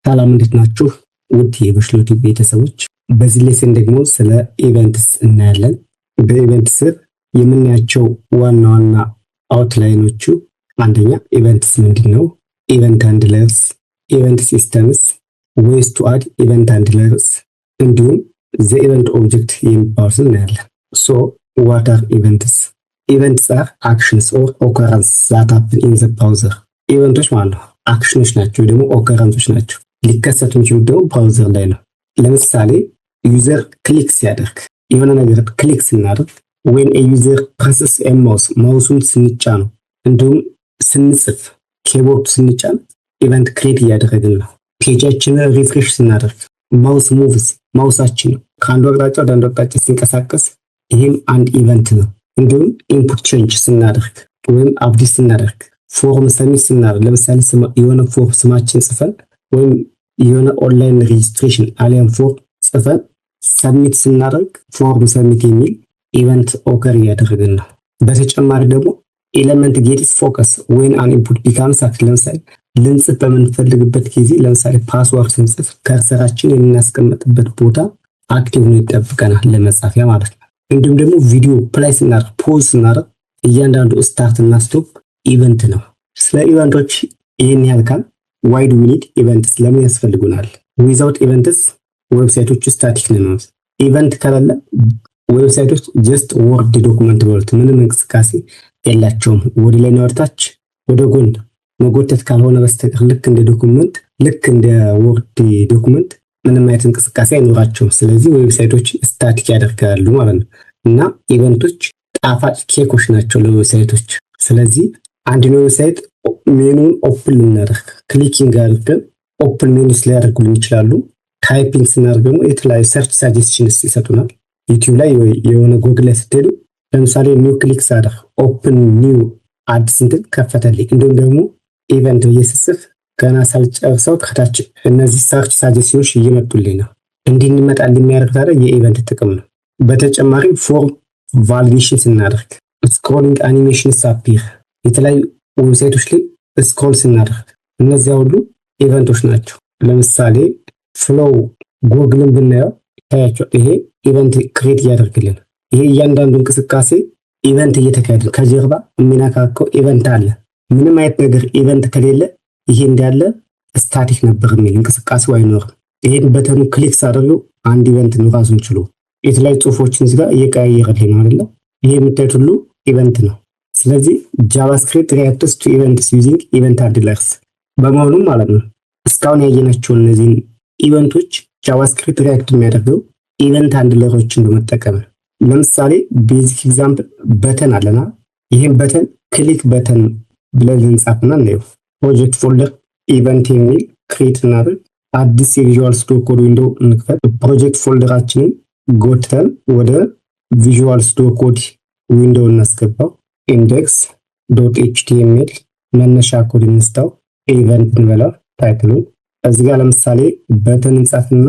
ሰላም እንዴት ናችሁ? ውድ የበሽሎቲ ቤተሰቦች፣ በዚህ ሌሰን ደግሞ ስለ ኢቨንትስ እናያለን። በኢቨንትስ የምናያቸው ዋና ዋና አውትላይኖቹ፣ አንደኛ ኢቨንትስ ምንድነው፣ ኢቨንት ሃንድለርስ፣ ኢቨንት ሲስተምስ፣ ዌይስ ቱ አድ ኢቨንት ሃንድለርስ፣ እንዲሁም ዘ ኢቨንት ኦብጀክት የሚባሉትን እናያለን። ሶ ዋት አር ኢቨንትስ? ኢቨንትስ አር አክሽንስ ኦር ኦከረንስ ዛት ሃፕን ኢን ዘ ብራውዘር። ኢቨንቶች ማለት ነው አክሽኖች ናቸው፣ ደግሞ ኦከረንሶች ናቸው። ሊከሰቱ የሚችሉት ደግሞ ብራውዘር ላይ ነው። ለምሳሌ ዩዘር ክሊክ ሲያደርግ፣ የሆነ ነገር ክሊክ ስናደርግ፣ ወይም ዩዘር ፕሬስስ ማውስ ማውሱን ስንጫን፣ እንዲሁም ስንጽፍ ኪቦርድ ስንጫን ኢቨንት ክሬት እያደረግን ነው። ፔጃችንን ሪፍሬሽ ስናደርግ ማውስ ሙቭስ ማውሳችን ከአንዱ አቅጣጫ ወደ አንዱ አቅጣጫ ሲንቀሳቀስ ይህም አንድ ኢቨንት ነው። እንዲሁም ኢንፑት ቼንጅ ስናደርግ ወይም አፕዴት ስናደርግ፣ ፎርም ሰሚት ስናደርግ፣ ለምሳሌ የሆነ ፎርም ስማችን ጽፈን ወይም የሆነ ኦንላይን ሬጅስትሬሽን አሊያም ፎርም ጽፈን ሰሚት ስናደርግ ፎርም ሰሚት የሚል ኢቨንት ኦከር እያደረግን ነው። በተጨማሪ ደግሞ ኤሌመንት ጌትስ ፎከስ ወይን አን ኢንፑት ቢካምስ አክቲቭ። ለምሳሌ ልንጽፍ በምንፈልግበት ጊዜ ለምሳሌ ፓስወርድ ስንጽፍ ከርሰራችን የምናስቀምጥበት ቦታ አክቲቭ ነው ይጠብቀናል ለመጻፊያ ማለት ነው። እንዲሁም ደግሞ ቪዲዮ ፕላይ ስናደርግ ፖዝ ስናደርግ እያንዳንዱ ስታርት እና ስቶፕ ኢቨንት ነው። ስለ ኢቨንቶች ይህን ያልካል። ዋይ ዱ ዊ ኒድ ኢቨንትስ? ለምን ያስፈልጉናል? ዊዛውት ኢቨንትስ ዌብሳይቶች ስታቲክ ነው። ኢቨንት ከሌለ ዌብሳይቶች ጀስት ወርድ ዶክመንት በሉት ምንም እንቅስቃሴ የላቸውም። ወደ ላይ ነው ወርታች ወደ ጎን መጎተት ካልሆነ በስተቀር ልክ እንደ ዶክመንት ልክ እንደ ወርድ ዶክመንት ምንም አይነት እንቅስቃሴ አይኖራቸውም። ስለዚህ ዌብሳይቶች ስታቲክ ያደርጋሉ ማለት ነው። እና ኢቨንቶች ጣፋጭ ኬኮች ናቸው ለዌብሳይቶች። ስለዚህ አንድ ዌብሳይት ሜኑን ኦፕን ልናደርግ ክሊኪንግ አድርገን ኦፕን ሜኑስ ሊያደርጉልን ይችላሉ። ታይፒንግ ስናደርግ ደግሞ የተለያዩ ሰርች ሳጀስሽንስ ይሰጡናል። ዩቲዩብ ላይ የሆነ ጉግል ላይ ስትሄዱ ለምሳሌ ኒው ክሊክ ሳደርግ ኦፕን ኒው አዲስ እንትን ከፈተልኝ። እንዲሁም ደግሞ ኢቨንት እየስጽፍ ገና ሳልጨርሰው ከታች እነዚህ ሰርች ሳጀስሽኖች እየመጡልኝ ነው። እንዲህ እንዲመጣል የሚያደርግ ታዲያ የኢቨንት ጥቅም ነው። በተጨማሪም ፎርም ቫሊዴሽን ስናደርግ ስክሮሊንግ አኒሜሽንስ አፒር የተለያዩ ዌብሳይቶች ላይ ስክሮል ስናደርግ እነዚያ ሁሉ ኢቨንቶች ናቸው። ለምሳሌ ፍሎው ጉግልን ብናየው ታያቸው ይሄ ኢቨንት ክሬት እያደርግልን። ይሄ እያንዳንዱ እንቅስቃሴ ኢቨንት እየተካሄደ ከጀርባ የሚነካከው ኢቨንት አለ። ምንም አይነት ነገር ኢቨንት ከሌለ ይሄ እንዳለ ስታቲክ ነበር የሚል እንቅስቃሴው አይኖርም። ይሄን በተኑ ክሊክ ሳደርገው አንድ ኢቨንት ነው ራሱን ችሎ የተለያዩ ጽሁፎችን እዚህ ጋር እየቀያየረልኝ ነው አይደል? ይሄ የምታዩት ሁሉ ኢቨንት ነው። ስለዚህ ጃቫስክሪፕት ሪአክትስ ቱ ኢቨንትስ ዩዚንግ ኢቨንት ሃንድለርስ በመሆኑም ማለት ነው እስካሁን ያየናቸው እነዚህን ኢቨንቶች ጃቫስክሪፕት ሪአክት የሚያደርገው ኢቨንት ሃንድለሮችን በመጠቀም ነው። ለምሳሌ ቤዚክ ኤግዛምፕል በተን አለና ይህም በተን ክሊክ በተን ብለን እንጻፍና ነው ፕሮጀክት ፎልደር ኢቨንት የሚል ክሬት እናደርግ። አዲስ የቪዥዋል ስቱዲዮ ኮድ ዊንዶው እንክፈት። ፕሮጀክት ፎልደራችንን ጎትተን ወደ ቪዥዋል ስቱዲዮ ኮድ ዊንዶው እናስገባው። ኢንዴክስ ዶት ኤችቲኤምኤል መነሻ ኮድ እንስታው። ኢቨንት እንበላው ታይትሉ። እዚህ ጋር ለምሳሌ በተን እንጻፍና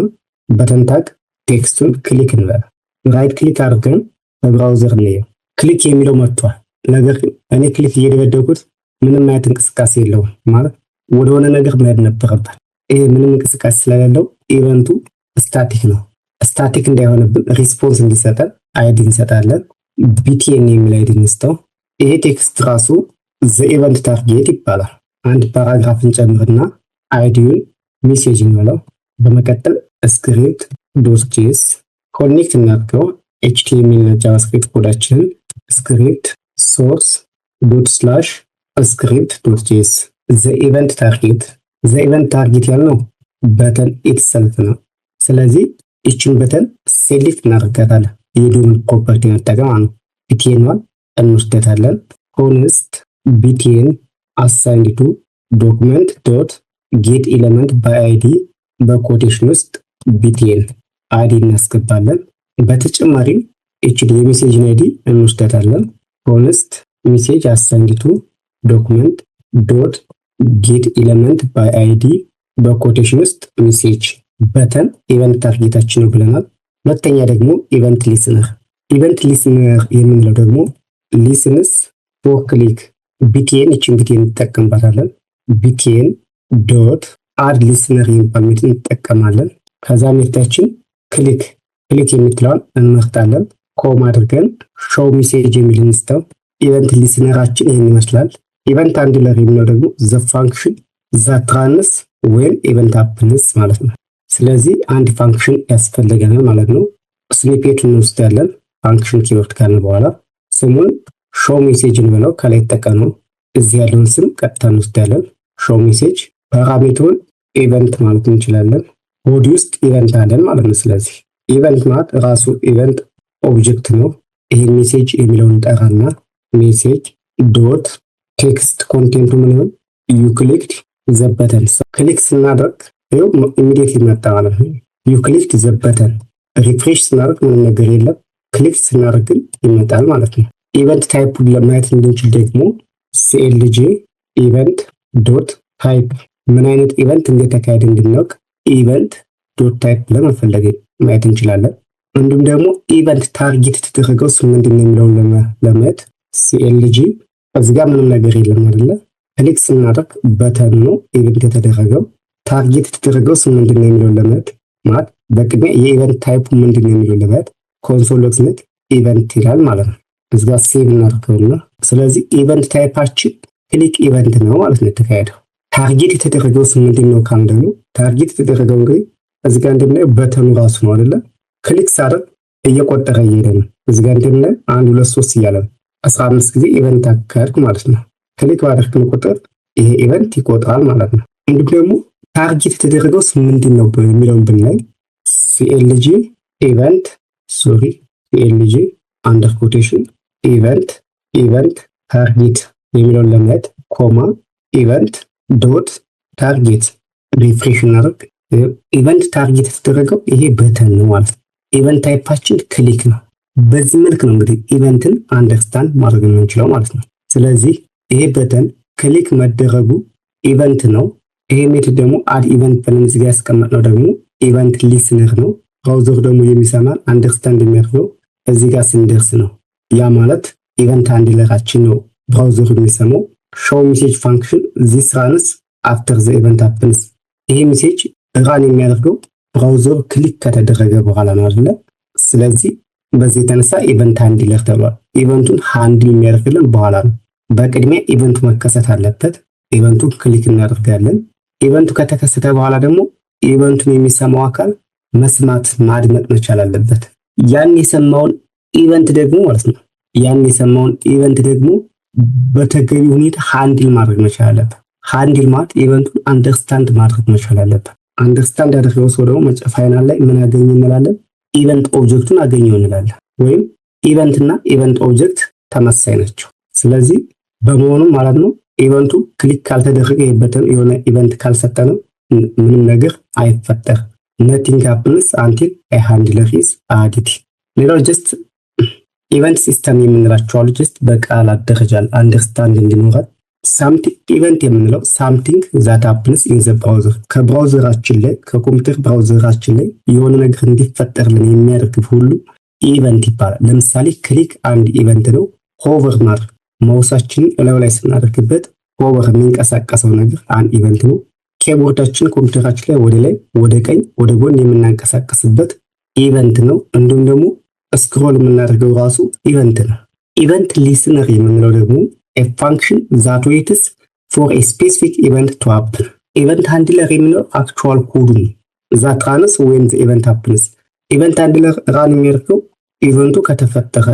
በተን ታግ ቴክስቱን ክሊክ እንበላ። ራይት ክሊክ አድርገን በብራውዘር ላይ ክሊክ የሚለው መጥቷል። ነገር ግን እኔ ክሊክ እየደበደብኩት ምንም አይነት እንቅስቃሴ የለውም ማለት ወደሆነ ነገር መሄድ ነበረበት። ይሄ ምንም እንቅስቃሴ ስለሌለው ኢቨንቱ ስታቲክ ነው። ስታቲክ እንዳይሆንብን ሪስፖንስ እንዲሰጠን አይዲ እንሰጣለን። ቢቲኤን የሚል አይዲ እንስተው። ይሄ ቴክስት ራሱ ዘ ኢቨንት ታርጌት ይባላል። አንድ ፓራግራፍ እንጨምርና አይዲውን ሜሴጅ እንበለው። በመቀጠል ስክሪፕት ዶት ጄኤስ ኮኔክት እናድርገው። ኤችቲኤምኤል እና ጃቫስክሪፕት ኮዳችንን ስክሪፕት ሶርስ ዶት ስላሽ ስክሪፕት ዶት ጄኤስ ዘ ኢቨንት ታርጌት። ዘ ኢቨንት ታርጌት ያልነው በተን ኢትሰልፍ ነው። ስለዚህ ይችን በተን ሴሌክት እናደርጋታለን። የዶሜን ፕሮፐርቲ መጠቀም ነው። ቢቲኤን እንወስደታለን። ኮንስት ቢቲኤን አሳይንድ ቱ ዶክመንት ዶት ጌት ኤሌመንት ባይ አይዲ በኮቴሽን ውስጥ ቢቲኤን አይዲ እናስገባለን። በተጨማሪም ኤችዲ የሜሴጅን አይዲ እንወስደታለን። ኮንስት ሜሴጅ አሳይንድ ቱ ዶክመንት ዶት ጌት ኤሌመንት ባይ አይዲ በኮቴሽን ውስጥ ሜሴጅ በተን ኢቨንት ታርጌታችን ነው ብለናል። ሁለተኛ ደግሞ ኢቨንት ሊስነር። ኢቨንት ሊስነር የምንለው ደግሞ ሊስንስ ፎር ክሊክ ቢቲኤን እቺ እንግዲህ እንጠቀምባታለን። ቢቲኤን ዶት አድ ሊስነር የሚባል ሜትድ እንጠቀማለን። ከዛ ሜትዳችን ክሊክ የምትለውን እንመርጣለን። ኮማ አድርገን ሾው ሜሴጅ የሚል እንስተው። ኢቨንት ሊስነራችን ይህን ይመስላል። ኢቨንት ሃንድለር የሚለው ደግሞ ዘ ፋንክሽን ዛት ራንስ ዌን ኢቨንት ሃፕንስ ማለት ነው። ስለዚህ አንድ ፋንክሽን ያስፈልገናል ማለት ነው። ስኒፔቱን እንወስዳለን። ፋንክሽን ኪወርድ ካልን በኋላ ስሙን ሾው ሜሴጅ እንበለው። ከላይ ተጠቀመው እዚህ ያለውን ስም ቀጥታ እንወስዳለን። ሾው ሜሴጅ ፓራሜትሩን ኢቨንት ማለት እንችላለን። ቦዲ ውስጥ ኢቨንት አለን ማለት ነው። ስለዚህ ኢቨንት ማለት ራሱ ኢቨንት ኦብጀክት ነው። ይሄን ሜሴጅ የሚለውን ጠራና ሜሴጅ ዶት ቴክስት ኮንቴንቱ ምን ይሆን ዩ ክሊክድ ዘ በተን። ክሊክ ስናደርግ ይኸው ኢሚዲየትሊ መጣ ማለት ነው። ዩ ክሊክድ ዘ በተን። ሪፍሬሽ ስናደርግ ምንም ነገር የለም። ክሊክ ስናደርግ ግን ይመጣል ማለት ነው። ኢቨንት ታይፑን ለማየት እንድንችል ደግሞ ሲኤልጂ ኢቨንት ዶት ታይፕ ምን አይነት ኢቨንት እንደተካሄደ እንድናውቅ ኢቨንት ዶት ታይፕ ለመፈለግ ማየት እንችላለን። እንዲሁም ደግሞ ኢቨንት ታርጌት የተደረገው ምንድን ነው የሚለውን ለማየት ሲኤልጂ እዚህ ጋር ምንም ነገር የለም አይደለ? ክሊክ ስናደርግ በተን ነው ኢቨንት የተደረገው። ታርጌት የተደረገው ምንድን ነው የሚለውን ለማየት ማለት በቅድሚያ የኢቨንት ታይፑ ምንድን ነው የሚለውን ለማየት ኮንሶል ሎግስነት ኢቨንት ይላል ማለት ነው። እዚህ ጋር ሴቭ እናድርገውና ስለዚህ ኢቨንት ታይፓችን ክሊክ ኢቨንት ነው ማለት ነው የተካሄደው። ታርጌት የተደረገው ምንድን ነው ካልን ደግሞ ታርጌት የተደረገው እንግዲህ እዚህ ጋር እንደምናየው በተኑ ራሱ ነው አይደለ? ክሊክ ሳደርግ እየቆጠረ እየሄደ ነው። እዚህ ጋር እንደምናየው 1 2 3 እያለ ነው። 15 ጊዜ ኢቨንት አካሄድኩ ማለት ነው። ክሊክ ባደረግን ቁጥር ይሄ ኢቨንት ይቆጥራል ማለት ነው። እንዲሁም ደግሞ ታርጌት የተደረገው ምንድን ነው የሚለውን ብናይ ሲኤልጂ ኢቨንት ሲኤልጂ አንደር ኮቴሽን ኢቨንት ታርጌት የሚለውን ለማየት ኮማ ኢቨንት ዶት ታርጌት ሪፍሬሽ እናደርግ። ኢቨንት ታርጌት የተደረገው ይሄ በተን ነው ማለት ነው። ኢቨንት ታይፓችን ክሊክ ነው። በዚህ መልክ ነው እንግዲህ ኢቨንትን አንደርስታንድ ማድረግ የምንችለው ማለት ነው። ስለዚህ ይሄ በተን ክሊክ መደረጉ ኢቨንት ነው። ይሄ ሜትድ ደግሞ አድ ኢቨንት ብለን እዚህ ጋር ያስቀመጥነው ደግሞ ኢቨንት ሊስነር ነው። ብራውዘሩ ደግሞ የሚሰማን አንደርስታንድ የሚያደርገው እዚህ ጋር ስንደርስ ነው። ያ ማለት ኢቨንት ሃንድለራችን ነው ብራውዘሩ የሚሰማው። ሾው ሜሴጅ ፋንክሽን ዚስ ራንስ አፍተር ዘ ኢቨንት ሃፕንስ። ይሄ ሜሴጅ ራን የሚያደርገው ብራውዘሩ ክሊክ ከተደረገ በኋላ ነው አይደለ? ስለዚህ በዚህ የተነሳ ኢቨንት ሃንድለር ተብሏል። ኢቨንቱን ሃንድል የሚያደርግልን በኋላ ነው። በቅድሚያ ኢቨንቱ መከሰት አለበት። ኢቨንቱን ክሊክ እናደርጋለን። ኢቨንቱ ከተከሰተ በኋላ ደግሞ ኢቨንቱን የሚሰማው አካል መስማት ማድመጥ መቻል አለበት። ያን የሰማውን ኢቨንት ደግሞ ማለት ነው በተገቢ ሁኔታ ሃንድል ማድረግ መቻል አለበት። ሃንድል ማለት ኢቨንቱን አንደርስታንድ ማድረግ መቻል አለበት። አንደርስታንድ ያደረገው ሰው ደግሞ ፋይናል ላይ ምን ያገኝ እንላለን? ኢቨንት ኦብጀክቱን አገኘው እንላለን። ወይም ኢቨንት እና ኢቨንት ኦብጀክት ተመሳሳይ ናቸው። ስለዚህ በመሆኑ ማለት ነው ኢቨንቱ ክሊክ ካልተደረገ የሆነ ኢቨንት ካልሰጠነው ምንም ነገር አይፈጠርም። nothing happens until a handler is added። ሌላው ጀስት ኢቨንት ሲስተም የምንላቸው አሉ። ጀስት በቃላት ደረጃ አንደርስታንድ እንዲኖረን ሳምቲንግ ኢቨንት የምንለው ሳምቲንግ ዛት happens in the browser ከብራውዘራችን ላይ ከኮምፒውተር ብራውዘራችን ላይ የሆነ ነገር እንዲፈጠርልን የሚያደርግ ሁሉ ኢቨንት ይባላል። ለምሳሌ ክሊክ አንድ ኢቨንት ነው። ሆቨር ማድረግ ማውሳችንን እላዩ ላይ ስናደርግበት ሆቨር የሚንቀሳቀሰው ነገር አንድ ኢቨንት ነው። ኪቦርዳችን ኮምፒውተራችን ላይ ወደ ላይ ወደ ቀኝ ወደ ጎን የምናንቀሳቀስበት ኢቨንት ነው። እንዲሁም ደግሞ ስክሮል የምናደርገው ራሱ ኢቨንት ነው። ኢቨንት ሊስነር የምንለው ደግሞ a function that waits for a specific event to happen። ኢቨንት ሃንድለር የምንለው አክቹዋል ኮዱ ነው። that runs when the event happens። ኢቨንት ሃንድለር ራን የሚያደርገው ኢቨንቱ ከተፈጠረ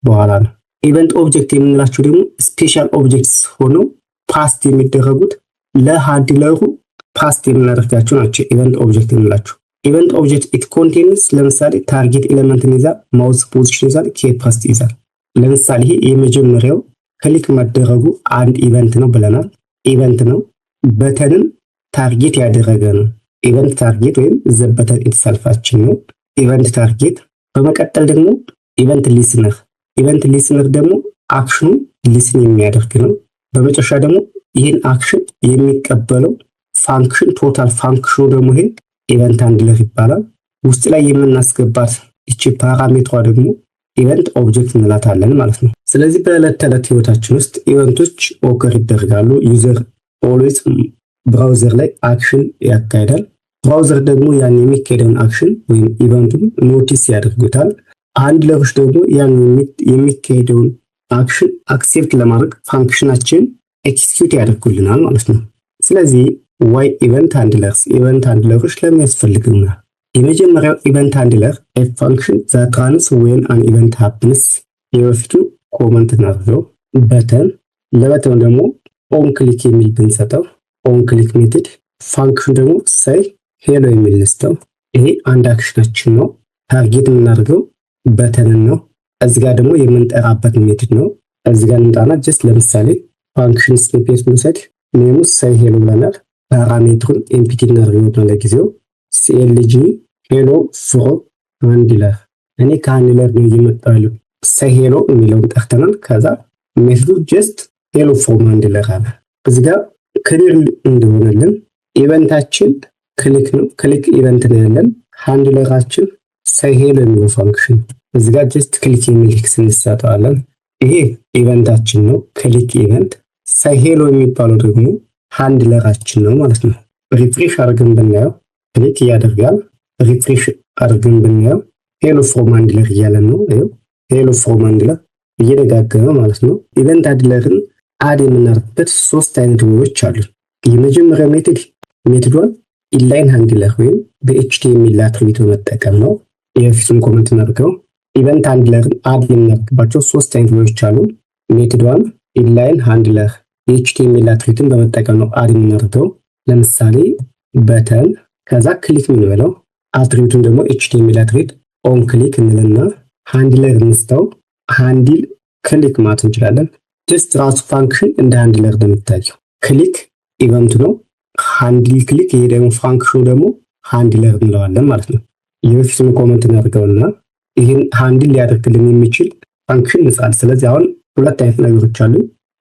በኋላ ነው። ኢቨንት ኦብጀክት የምንላቸው ደግሞ ስፔሻል ኦብጀክትስ ሆነው ፓስት የሚደረጉት ለሃንድለሩ ፓስት የምናደርጋቸው ናቸው። ኢቨንት ኦብጀክት የምንላቸው ኢቨንት ኦብጀክት ኢት ኮንቴንስ ለምሳሌ ታርጌት ኤሌመንትን ይዛል፣ ማውስ ፖዚሽን ይዛል፣ ኬፓስት ይዛል። ለምሳሌ ይሄ የመጀመሪያው ክሊክ መደረጉ አንድ ኢቨንት ነው ብለናል። ኢቨንት ነው። በተንን ታርጌት ያደረገ ነው። ኢቨንት ታርጌት ወይም ዘ በተን ኢትሰልፋችን ነው ኢቨንት ታርጌት። በመቀጠል ደግሞ ኢቨንት ሊስነር። ኢቨንት ሊስነር ደግሞ አክሽኑ ሊስን የሚያደርግ ነው። በመጨረሻ ደግሞ ይህን አክሽን የሚቀበለው ፋንክሽን ቶታል ፋንክሽኑ ደግሞ ይሄ ኢቨንት ሃንድለር ይባላል። ውስጥ ላይ የምናስገባት እቺ ፓራሜትሯ ደግሞ ኢቨንት ኦብጀክት እንላታለን ማለት ነው። ስለዚህ በዕለት ተዕለት ህይወታችን ውስጥ ኢቨንቶች ኦከር ይደረጋሉ። ዩዘር ኦልዌይስ ብራውዘር ላይ አክሽን ያካሂዳል። ብራውዘር ደግሞ ያን የሚካሄደውን አክሽን ወይም ኢቨንቱን ኖቲስ ያደርጉታል። ሃንድለሮች ደግሞ ያን የሚካሄደውን አክሽን አክሴፕት ለማድረግ ፋንክሽናችን ኤክስኪዩት ያደርጉልናል ማለት ነው። ስለዚህ ዋይ ኢቨንት ሃንድለሮች ለምን ያስፈልጉናል? የመጀመሪያው ኢቨንት ሃንድለር ኤ ፋንክሽን ዛት ራንስ ዌን አን ኢቨንት ሃፕንስ። የበፊቱ ኮመንት እናድርገው በተን። ለበተን ደግሞ ኦን ክሊክ የሚል ብንሰጠው ኦን ክሊክ ሜትድ፣ ፋንክሽን ደግሞ ሳይ ሄሎ የሚል ንስተው። ይሄ አንድ አክሽናችን ነው። ታርጌት የምናደርገው በተንን ነው። እዚህ ጋር ደግሞ የምንጠራበት ሜትድ ነው። እዚህ ጋር እንምጣና ጀስት ለምሳሌ ፋንክሽን ስኒፔት ብንሰድ ኔሙ ሳይ ሄሎ ብለናል። ፓራሜትሩን ኤምፒቲ እናደርገው ለጊዜው ሲኤልጂ ሄሎ ፍሮም ሃንድለር። እኔ ከሃንድለር ነው እየመጣሁ ያለው ሳይ ሄሎ የሚለውን ጠርተናል። ከዛ ሜትዱ ጀስት ሄሎ ፍሮም ሃንድለር አለ። እዚህ ጋር ክሊር እንደሆነልን ኢቨንታችን ክሊክ ነው። ክሊክ ኢቨንት ነው ያለን። ሃንድለራችን ሳይ ሄሎ የሚለው ፋንክሽን እዚህ ጋር ጀስት ክሊክ የሚል ቴክስት እንሰጠዋለን። ይሄ ኢቨንታችን ነው ክሊክ ኢቨንት። ሳይ ሄሎ የሚባለው ደግሞ ሃንድለራችን ነው ማለት ነው። ሪፍሬሽ አድርገን ብናየው ክሊክ ያደርጋል። ሪፍሬሽ አድርገን ብናየው ሄሎ ፍሮም ሃንድለር እያለን ነው። ይኸው ሄሎ ፍሮም ሃንድለር እየደጋገመ ማለት ነው። ኢቨንት ሃንድለርን አድ የምናደርግበት ሶስት አይነት ዌዎች አሉ። የመጀመሪያው ሜትዷን ኢንላይን ሃንድለር ወይም በኤችቲኤምኤል አትሪቢዩት በመጠቀም ነው። የፊቱን ኮሜንት እናድርገው። ኢቨንት ሃንድለርን አድ የምናደርግባቸው ሶስት አይነት ዌዎች አሉ። ሜትዷን ኢንላይን ሃንድለር የኤችቲኤምኤል አትሪቢዩትን በመጠቀም ነው አድ የምናደርገው። ለምሳሌ በተን ከዛ ክሊክ የምንበለው አትሪቢዩቱን ደግሞ ኤችቲኤምኤል አትሪቢዩት ኦን ክሊክ እንልና ሃንድለር እንስተው ሃንድል ክሊክ ማለት እንችላለን። ጀስት ራሱ ፋንክሽን እንደ ሃንድለር ነው የሚታየው። ክሊክ ኢቨንቱ ነው፣ ሃንድል ክሊክ፣ ይሄ ደግሞ ፋንክሽኑ ደግሞ ሃንድለር እንለዋለን ማለት ነው። የበፊቱን ኮመንት እናድርገውና ይህን ሃንድል ሊያደርግልን የሚችል ፋንክሽን እንጻል። ስለዚህ አሁን ሁለት አይነት ነገሮች አሉ።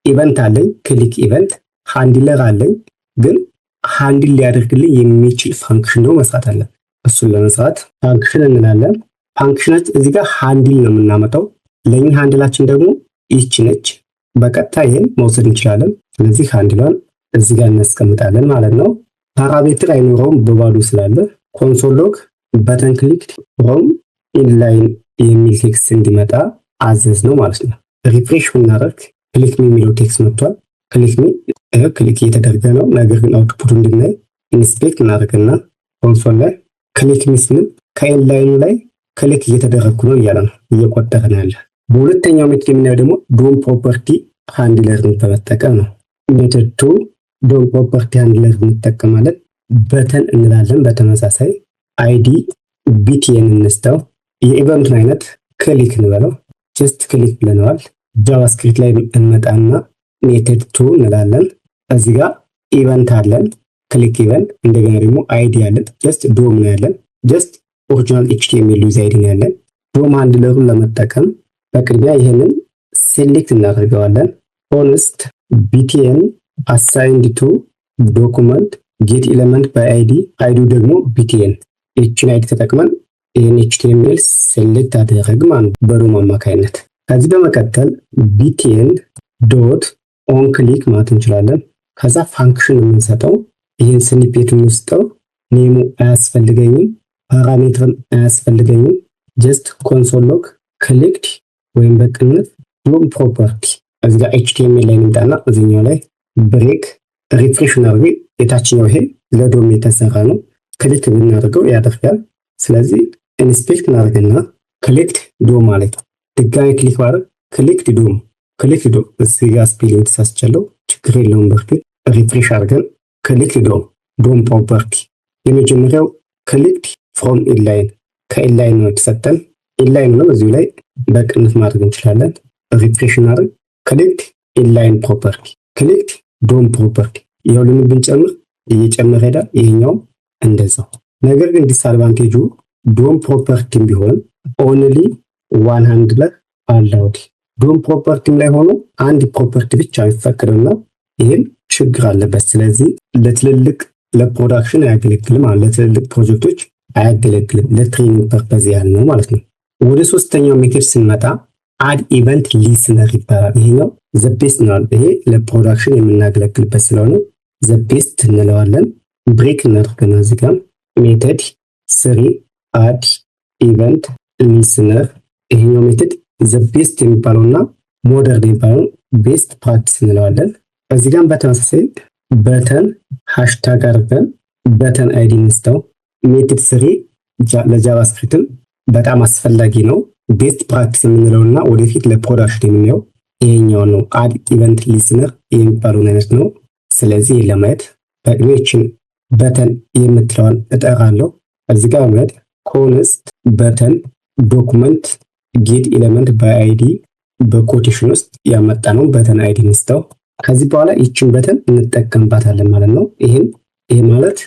ኢቨንት አለኝ ክሊክ ኢቨንት፣ ሃንድለር አለኝ ግን ሃንድል ሊያደርግልን የሚችል ፋንክሽን ነው መስራት አለን። እሱን ለመስራት ፋንክሽን እንላለን። ፋንክሽናት እዚህ ጋር ሃንድል ነው የምናመጣው። ለኛ ሃንድላችን ደግሞ ይህች ነች። በቀጥታ ይሄን መውሰድ እንችላለን። ስለዚህ ሃንድሏን እዚህ ጋር እናስቀምጣለን ማለት ነው። ፓራሜትር አይኖረውም በባዶ ስላለ ኮንሶል ሎግ በተን ክሊክ ፍሮም ኢንላይን የሚል ቴክስት እንዲመጣ አዘዝ ነው ማለት ነው። ሪፍሬሽ ብናደርግ ክሊክ ሚ የሚለው ቴክስት መጥቷል። ክሊክ ሚ ክሊክ እየተደረገ ነው። ነገር ግን አውትፑት እንድናይ ኢንስፔክት እናደርግና ኮንሶል ላይ ክሊክ ሚ ስንል ከኢንላይኑ ላይ ክሊክ እየተደረግኩ ነው እያለ ነው እየቆጠረ ነው ያለ። በሁለተኛው ሜትድ የምናየው ደግሞ ዶም ፕሮፐርቲ ሃንድለርን በመጠቀም ነው። ሜትድ 2 ዶም ፕሮፐርቲ ሃንድለር እንጠቀማለን። በተን እንላለን። በተመሳሳይ አይዲ ቢቲኤን እንስተው የኢቨንቱን አይነት ክሊክ እንበለው። ጀስት ክሊክ ብለነዋል። ጃቫስክሪፕት ላይ እንመጣና ሜትድ 2 እንላለን። እዚህ ጋር ኢቨንት አለን ክሊክ ኢቨንት፣ እንደገና ደግሞ አይዲ አለን። ጀስት ዶም ነው ያለን። ጀስት ኦሪጂናል ኤችቲኤምኤል ዩዝ አይዲ ነው ያለን። ዶም ሃንድለሩን ለመጠቀም በቅድሚያ ይሄንን ሴሌክት እናደርገዋለን። ሆነስት ቢቲኤን አሳይንድ ቱ ዶኩመንት ጌት ኤሌመንት ባይ አይዲ፣ አይዲው ደግሞ ቢቲኤን። ኤችን አይዲ ተጠቅመን ይሄን ኤችቲኤምኤል ሴሌክት አደረግ ማለት በዶም አማካይነት። ከዚህ በመቀጠል ቢቲኤን ዶት ኦን ክሊክ ማለት እንችላለን። ከዛ ፋንክሽን የምንሰጠው ይሄን ስኒፔት እንስጠው። ኔሙ አያስፈልገኝም፣ ፓራሜትርም አያስፈልገኝም። ጀስት ኮንሶል ሎግ ክሊክድ ወይም በቅንፍ ዶም ፕሮፐርቲ እዚህ ጋር ኤችቲኤምኤል ላይ እንምጣና እዚህኛው ላይ ብሬክ ሪፍሬሽ እናድርግ። የታችኛው ይሄ ለዶም የተሰራ ነው። ክሊክ ብናደርገው ያደርጋል። ስለዚህ ኢንስፔክት እናደርግና ክሊክድ ዶም ማለት ነው። ድጋሚ ክሊክ ማድረግ ክሊክድ ዶም እዚህ ጋር ስፔሊንግ ተሳስቻለሁ፣ ችግር የለውም። በርግጥ ሪፍሬሽ አድርገን ክሊክድ ዶም ፕሮፐርቲ። የመጀመሪያው ክሊክድ ፍሮም ኢንላይን ከኢንላይን ነው የተሰጠን። ኢንላይን ነው እዚሁ ላይ በቅንፍ ማድረግ እንችላለን። ሪፍሬሽ እናድርግ ክሊክድ ኢንላይን ፕሮፐርቲ፣ ክሊክድ ዶም ፕሮፐርቲ። የሁሉንም ብንጨምር እየጨመረ ሄዳል። ይሄኛው እንደዛው። ነገር ግን ዲስአድቫንቴጁ ዶም ፕሮፐርቲም ቢሆን ኦንሊ ዋን ሃንድለር አላውድ። ዶም ፕሮፐርቲም ላይ ሆኖ አንድ ፕሮፐርቲ ብቻ ይፈቅድና ይሄም ችግር አለበት። ስለዚህ ለትልልቅ ለፕሮዳክሽን አያገለግልም፣ ለትልልቅ ፕሮጀክቶች አያገለግልም። ለትሬኒንግ ፐርፐዝ ያህል ነው ማለት ነው። ወደ ሶስተኛው ሜትድ ስንመጣ አድ ኢቨንት ሊስነር ይባላል። ይሄኛው ዘ ቤስት ነው። ይሄ ለፕሮዳክሽን የምናገለግልበት ስለሆነ ዘ ቤስት እንለዋለን። ብሬክ እናደርገና እዚህ ጋር ሜተድ ስሪ አድ ኢቨንት ሊስነር። ይሄኛው ሜተድ ዘ ቤስት የሚባለውና ሞደርን የሚባለው ቤስት ፕራክቲስ እንለዋለን። እዚህ ጋር በተመሳሳይ በተን ሃሽታግ አድርገን በተን አይዲ እንስተው። ሜተድ ስሪ ለጃቫስክሪፕትም በጣም አስፈላጊ ነው። ቤስት ፕራክቲስ የምንለውና ወደፊት ለፕሮዳክሽን የምናየው ይሄኛው ነው። አድ ኢቨንት ሊስነር የሚባለውን አይነት ነው። ስለዚህ ለማየት በቅሜችን በተን የምትለዋን እጠራለሁ። እዚህ ጋር ማለት ኮንስት በተን ዶክመንት ጌት ኤሌመንት በአይዲ በኮቴሽን ውስጥ ያመጣ ነው። በተን አይዲ እንስተው። ከዚህ በኋላ ይችን በተን እንጠቀምባታለን ማለት ነው። ይሄ ማለት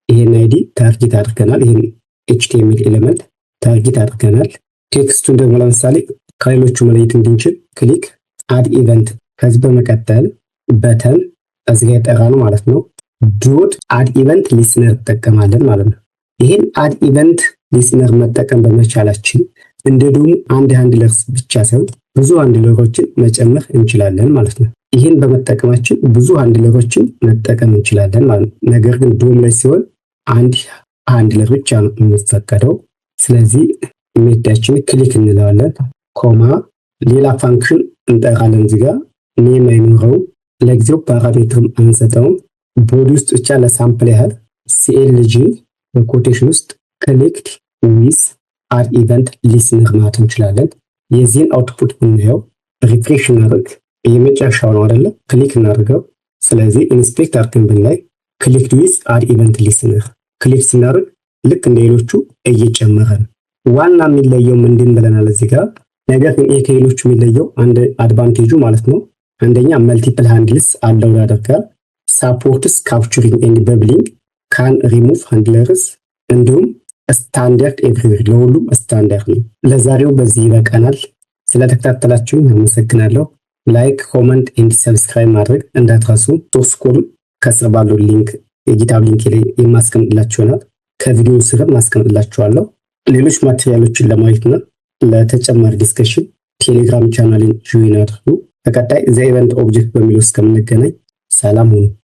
ይሄን አይዲ ታርጌት አድርገናል። ይሄን ኤችቲኤምኤል ኤሌመንት ታርጌት አድርገናል። ቴክስቱን ደግሞ ለምሳሌ ከሌሎቹ መለየት እንድንችል ክሊክ አድ ኢቨንት። ከዚህ በመቀጠል በተን እዚህ ጋር የጠራ ነው ማለት ነው። ዶት አድ ኢቨንት ሊስነር እንጠቀማለን ማለት ነው። ይሄን አድ ኢቨንት ሊስነር መጠቀም በመቻላችን እንደ ዶም አንድ ሃንድለርስ ብቻ ሳይሆን ብዙ ሃንድለሮችን መጨመር እንችላለን ማለት ነው። ይሄን በመጠቀማችን ብዙ ሃንድለሮችን መጠቀም እንችላለን ማለት ነው። ነገር ግን ዶም ላይ ሲሆን አንድ ሃንድለር ብቻ ነው የሚፈቀደው። ስለዚህ ሜታችን ክሊክ እንለዋለን። ኮማ ሌላ ፋንክሽን እንጠራለን። እዚህ ጋር ኔም አይኖረውም። ለጊዜው ፓራሜትርም አንሰጠውም። ቦዲ ውስጥ ብቻ ለሳምፕል ያህል ሲኤልጂ በኮቴሽን ውስጥ ክሊክድ ዊዝ አድ ኢቨንት ሊስነር ማለት እንችላለን። የዚህን አውትፑት ብናየው ሪፍሬሽ እናደርግ። የመጨረሻው ነው አይደለ? ክሊክ እናደርገው። ስለዚህ ኢንስፔክት አድርገን ብናይ ክሊክድ ዊዝ አድ ኢቨንት ሊስነር ክሊክ ስናደርግ ልክ እንደ ሌሎቹ እየጨመረ ነው። ዋና የሚለየው ምንድን ብለናል እዚህ ጋር። ነገር ግን ይሄ ከሌሎቹ የሚለየው አንድ አድቫንቴጁ ማለት ነው፣ አንደኛ መልቲፕል ሃንድልስ አለው ያደርጋል። ሳፖርትስ ካፕቸሪንግ ኤንድ በብሊንግ ካን ሪሙቭ ሃንድለርስ፣ እንዲሁም ስታንዳርድ ኤቭሪዌር፣ ለሁሉም ስታንዳርድ ነው። ለዛሬው በዚህ ይበቃናል። ስለተከታተላችሁኝ አመሰግናለሁ። ላይክ፣ ኮመንት ኤንድ ሰብስክራይብ ማድረግ እንዳትረሱ። ሶርስ ኮድ ከስር ባለው ሊንክ የጊታብ ሊንክ ላይ የማስቀምጥላችሁ ይሆናል። ከቪዲዮ ስር ማስቀምጥላችኋለሁ። ሌሎች ማቴሪያሎችን ለማየት ነው ለተጨማሪ ዲስከሽን ቴሌግራም ቻናልን ጆይን አድርጉ። በቀጣይ ዘ ኢቨንት ኦብጀክት በሚለው እስከምንገናኝ ሰላም ሁኑ።